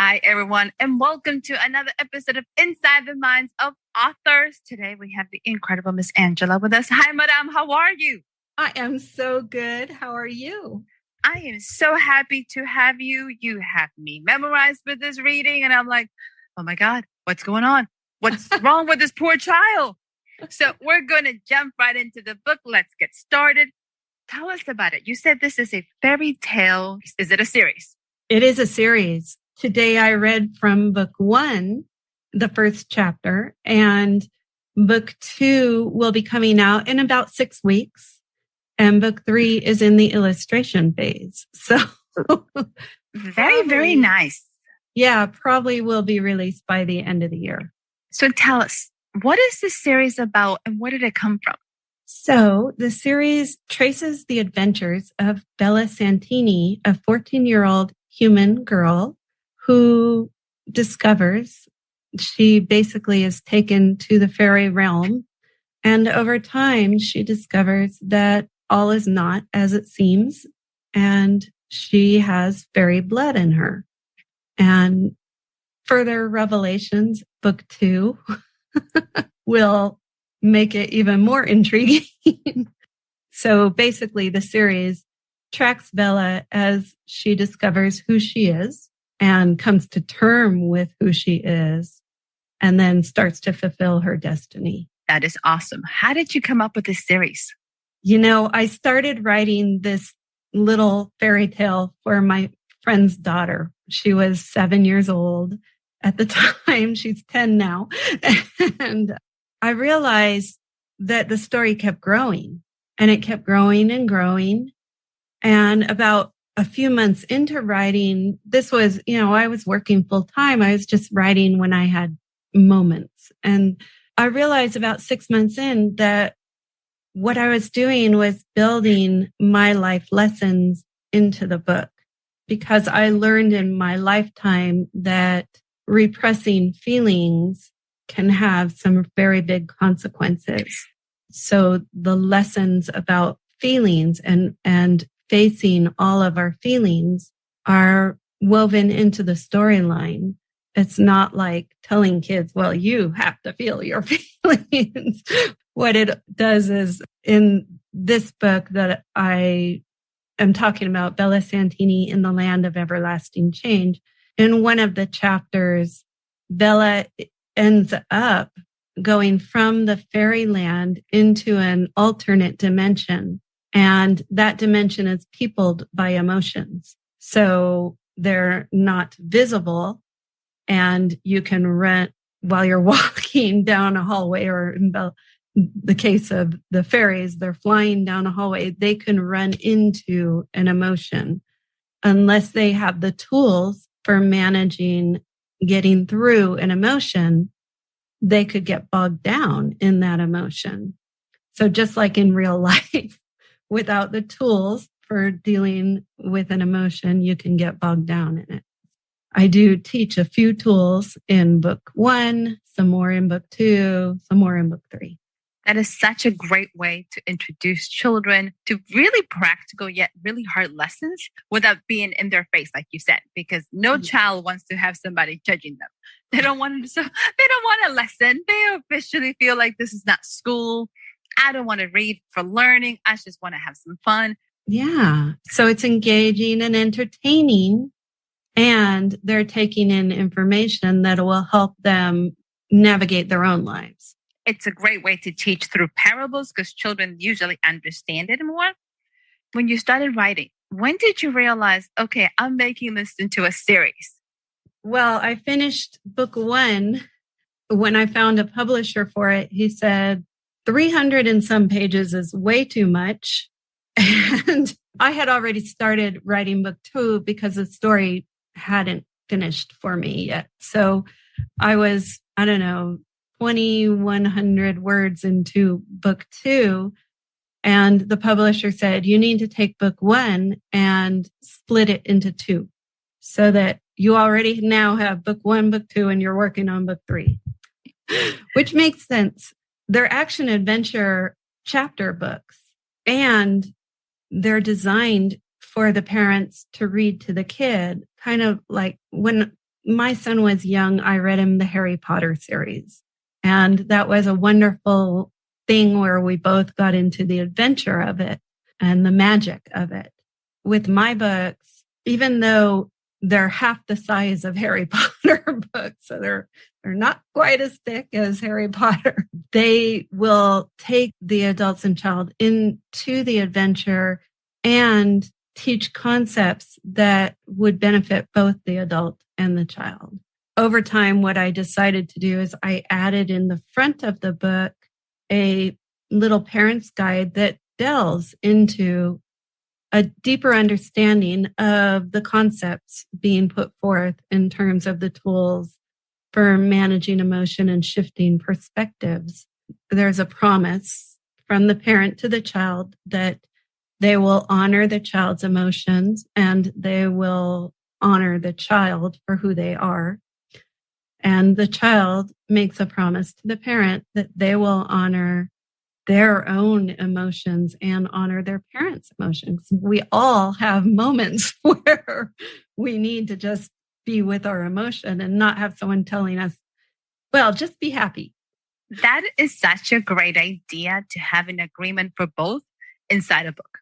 Hi, everyone, and welcome to another episode of Inside the Minds of Authors. Today, we have the incredible Miss Angela with us. Hi, Madame. How are you? I am so good. How are you? I am so happy to have you. You have me memorized with this reading, and I'm like, oh my God, what's going on? What's wrong with this poor child? So we're going to jump right into the book. Let's get started. Tell us about it. You said this is a fairy tale. Is it a series? It is a series. Today I read from book 1, the first chapter, and book 2 will be coming out in about 6 weeks. And book 3 is in the illustration phase. So very nice. Yeah, probably will be released by the end of the year. So tell us, what is this series about and where did it come from? So the series traces the adventures of Bella Santini, a 14-year-old human girl who discovers she basically is taken to the fairy realm. And over time, she discovers that all is not as it seems. And she has fairy blood in her. And further revelations, book 2, will make it even more intriguing. So basically, the series tracks Bella as she discovers who she is and comes to terms with who she is, and then starts to fulfill her destiny. That is awesome. How did you come up with this series? You know, I started writing this little fairy tale for my friend's daughter. She was 7 years old at the time. She's 10 now. And I realized that the story kept growing, and it kept growing and growing. And about a few months into writing, this was, I was working full time. I was just writing when I had moments. And I realized about 6 months in that what I was doing was building my life lessons into the book, because I learned in my lifetime that repressing feelings can have some very big consequences. So the lessons about feelings and facing all of our feelings are woven into the storyline. It's not like telling kids, well, you have to feel your feelings. What it does is, in this book that I am talking about, Bella Santini in the Land of Everlasting Change, in one of the chapters, Bella ends up going from the fairyland into an alternate dimension. And that dimension is peopled by emotions. So they're not visible, and you can run while you're walking down a hallway, or in the case of the fairies, they're flying down a hallway. They can run into an emotion unless they have the tools for managing getting through an emotion. They could get bogged down in that emotion. So just like in real life, without the tools for dealing with an emotion, you can get bogged down in it. I do teach a few tools in book 1, some more in book 2, some more in book 3. That is such a great way to introduce children to really practical yet really hard lessons without being in their face, like you said, because no child wants to have somebody judging them. They don't want a lesson. They officially feel like this is not school. I don't want to read for learning. I just want to have some fun. Yeah. So it's engaging and entertaining, and they're taking in information that will help them navigate their own lives. It's a great way to teach through parables because children usually understand it more. When you started writing, when did you realize, okay, I'm making this into a series? Well, I finished book 1. When I found a publisher for it, he said, 300 and some pages is way too much. And I had already started writing book 2 because the story hadn't finished for me yet. So I was, 2,100 words into book 2. And the publisher said, you need to take book 1 and split it into 2 so that you already now have book 1, book 2, and you're working on book 3, which makes sense. They're action adventure chapter books, and they're designed for the parents to read to the kid, kind of like when my son was young, I read him the Harry Potter series. And that was a wonderful thing where we both got into the adventure of it and the magic of it. With my books, even though they're half the size of Harry Potter books, so they're not quite as thick as Harry Potter, they will take the adults and child into the adventure and teach concepts that would benefit both the adult and the child. Over time, what I decided to do is I added in the front of the book a little parent's guide that delves into a deeper understanding of the concepts being put forth in terms of the tools for managing emotion and shifting perspectives. There's a promise from the parent to the child that they will honor the child's emotions and they will honor the child for who they are. And the child makes a promise to the parent that they will honor their own emotions and honor their parents' emotions. We all have moments where we need to just be with our emotion and not have someone telling us, well, just be happy. That is such a great idea, to have an agreement for both inside a book.